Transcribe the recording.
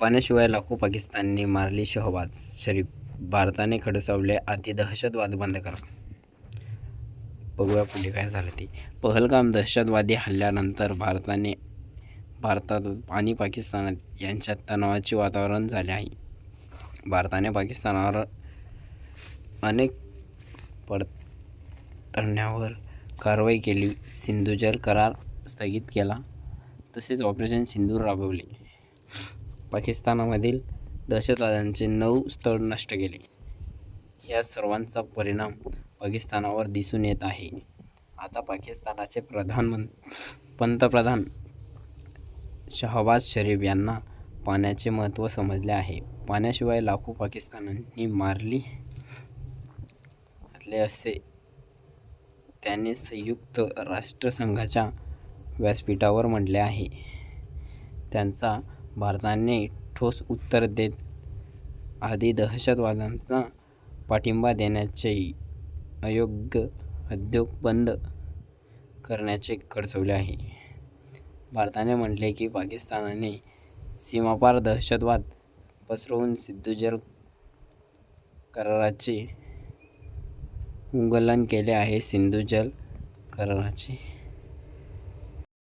पाण्याशिवाय लाखो पाकिस्तानने मारली शहबाज शरीफ, भारताने खडसावले आधी दहशतवाद बंद करा. बघूया पुढे काय झालं ते. पहलगाम दहशतवादी हल्ल्यानंतर भारतात आणि पाकिस्तान यांच्यात तणावाचे वातावरण झाले आहे. भारताने पाकिस्तानावर अनेक पडताळण्यावर कारवाई केली, सिंधुजल करार स्थगित केला, तसेच ऑपरेशन सिंधूर राबवले. पाकिस्तानामधील दहशतवाद्यांचे 9 स्थळ नष्ट केले. या सर्वांचा परिणाम पाकिस्तानावर दिसून येत आहे. आता पाकिस्तानाचे पंतप्रधान शहबाज शरीफ यांना पाण्याचे महत्त्व समजले आहे. पाण्याशिवाय लाखो पाकिस्तानींनी मारली घातले असे त्यांनी संयुक्त राष्ट्रसंघाच्या व्यासपीठावर म्हटले आहे. त्यांचा भारताने ठोस उत्तर देत आधी दहशतवादाला पाठिंबा देण्याचे अयोग्य उद्योग बंद करण्याचे खडसावले आहे. भारताने म्हटले की पाकिस्तानाने सीमापार दहशतवाद पसरवून सिंधुजल कराराचे उल्लंघन केले आहे. सिंधुजल कराराचे